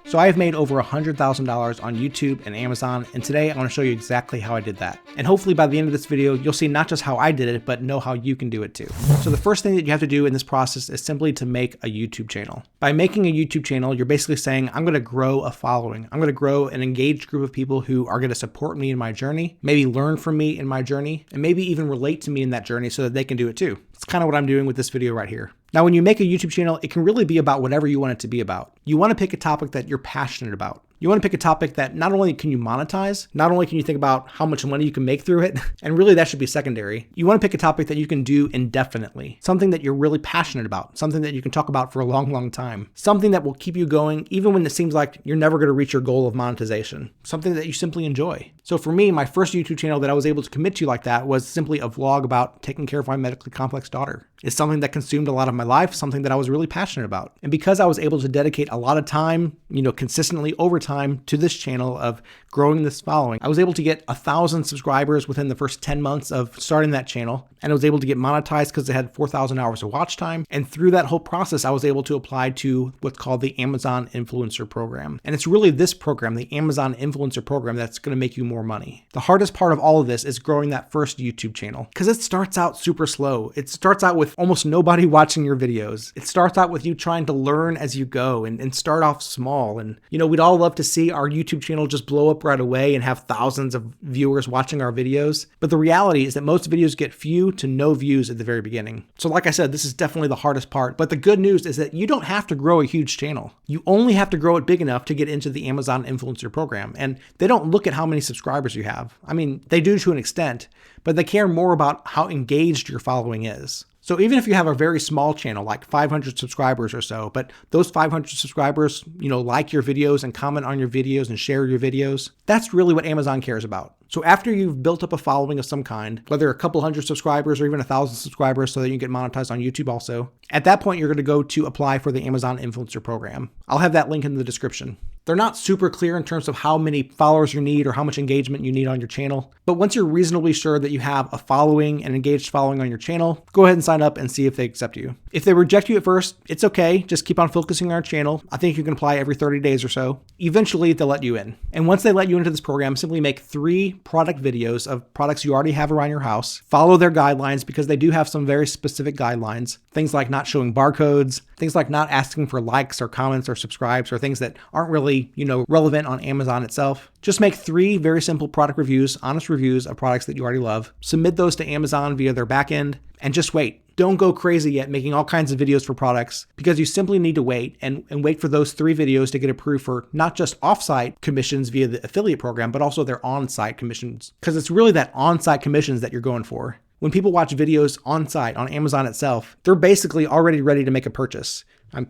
So I have made over $100,000 on YouTube and Amazon, and today I want to show you exactly how I did that. And hopefully by the end of this video, you'll see not just how I did it, but know how you can do it too. So the first thing that you have to do in this process is simply to make a YouTube channel. By making a YouTube channel, you're basically saying, I'm going to grow a following. I'm going to grow an engaged group of people who are going to support me in my journey, maybe learn from me in my journey, and maybe even relate to me in that journey so that they can do it too. That's kind of what I'm doing with this video right here. Now, when you make a YouTube channel, it can really be about whatever you want it to be about. You want to pick a topic that you're passionate about. You want to pick a topic that not only can you monetize, not only can you think about how much money you can make through it, and really that should be secondary. You want to pick a topic that you can do indefinitely, something that you're really passionate about, something that you can talk about for a long, long time, something that will keep you going even when it seems like you're never going to reach your goal of monetization, something that you simply enjoy. So for me, my first YouTube channel that I was able to commit to like that was simply a vlog about taking care of my medically complex daughter. It's something that consumed a lot of my life, something that I was really passionate about. And because I was able to dedicate a lot of time, consistently over time to this channel of growing this following, I was able to get 1,000 subscribers within the first 10 months of starting that channel. And I was able to get monetized because it had 4,000 hours of watch time. And through that whole process, I was able to apply to what's called the Amazon Influencer Program. And it's really this program, the Amazon Influencer Program, that's going to make you more money. The hardest part of all of this is growing that first YouTube channel because it starts out super slow. It starts out with almost nobody watching your videos. It starts out with you trying to learn as you go and start off small. And, we'd all love to see our YouTube channel just blow up right away and have thousands of viewers watching our videos. But the reality is that most videos get few to no views at the very beginning. So like I said, this is definitely the hardest part. But the good news is that you don't have to grow a huge channel. You only have to grow it big enough to get into the Amazon Influencer Program. And they don't look at how many subscribers you have. I mean, they do to an extent, but they care more about how engaged your following is. So even if you have a very small channel, like 500 subscribers or so, but those 500 subscribers, like your videos and comment on your videos and share your videos, that's really what Amazon cares about. So after you've built up a following of some kind, whether a couple hundred subscribers or even 1,000 subscribers so that you can get monetized on YouTube also, at that point, you're going to go to apply for the Amazon Influencer Program. I'll have that link in the description. They're not super clear in terms of how many followers you need or how much engagement you need on your channel. But once you're reasonably sure that you have a following, an engaged following on your channel, go ahead and sign up and see if they accept you. If they reject you at first, it's okay. Just keep on focusing on our channel. I think you can apply every 30 days or so. Eventually, they'll let you in. And once they let you into this program, simply make 3 product videos of products you already have around your house. Follow their guidelines because they do have some very specific guidelines. Things like not showing barcodes, things like not asking for likes or comments or subscribes or things that aren't really, relevant on Amazon itself. Just make 3 very simple product reviews, honest reviews of products that you already love. Submit those to Amazon via their backend and just wait. Don't go crazy yet making all kinds of videos for products because you simply need to wait and wait for those 3 videos to get approved for not just off-site commissions via the affiliate program, but also their on-site commissions. Because it's really that on-site commissions that you're going for. When people watch videos on-site on Amazon itself, they're basically already ready to make a purchase.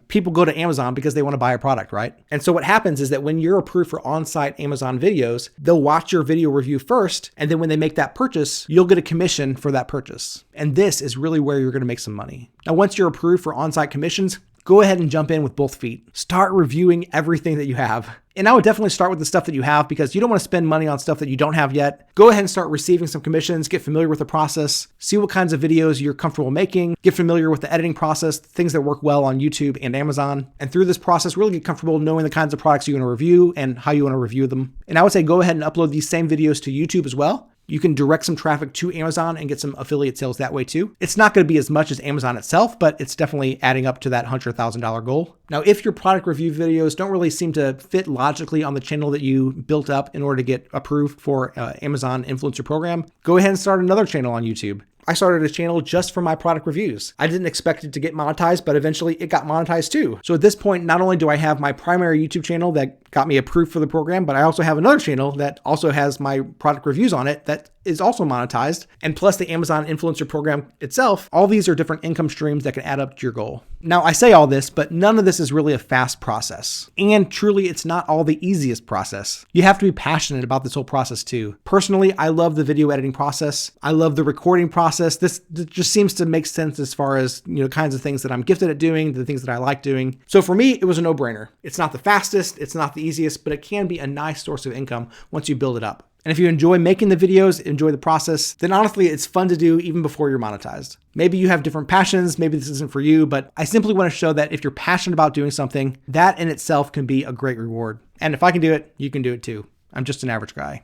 People go to Amazon because they want to buy a product, right? And so what happens is that when you're approved for on-site Amazon videos, they'll watch your video review first. And then when they make that purchase, you'll get a commission for that purchase. And this is really where you're going to make some money. Now, once you're approved for on-site commissions, go ahead and jump in with both feet. Start reviewing everything that you have. And I would definitely start with the stuff that you have because you don't want to spend money on stuff that you don't have yet. Go ahead and start receiving some commissions, get familiar with the process, see what kinds of videos you're comfortable making, get familiar with the editing process, things that work well on YouTube and Amazon. And through this process, really get comfortable knowing the kinds of products you want to review and how you want to review them. And I would say go ahead and upload these same videos to YouTube as well. You can direct some traffic to Amazon and get some affiliate sales that way too. It's not going to be as much as Amazon itself, but it's definitely adding up to that $100,000 goal. Now, if your product review videos don't really seem to fit logically on the channel that you built up in order to get approved for Amazon Influencer Program, go ahead and start another channel on YouTube. I started a channel just for my product reviews. I didn't expect it to get monetized, but eventually it got monetized too. So at this point, not only do I have my primary YouTube channel that got me approved for the program, but I also have another channel that also has my product reviews on it that is also monetized. And plus the Amazon Influencer Program itself, all these are different income streams that can add up to your goal. Now, I say all this, but none of this is really a fast process. And truly, it's not all the easiest process. You have to be passionate about this whole process too. Personally, I love the video editing process. I love the recording process. This just seems to make sense as far as, kinds of things that I'm gifted at doing, the things that I like doing. So for me, it was a no-brainer. It's not the fastest, it's not the easiest, but it can be a nice source of income once you build it up. And if you enjoy making the videos, enjoy the process, then honestly, it's fun to do even before you're monetized. Maybe you have different passions, maybe this isn't for you, but I simply want to show that if you're passionate about doing something, that in itself can be a great reward. And if I can do it, you can do it too. I'm just an average guy.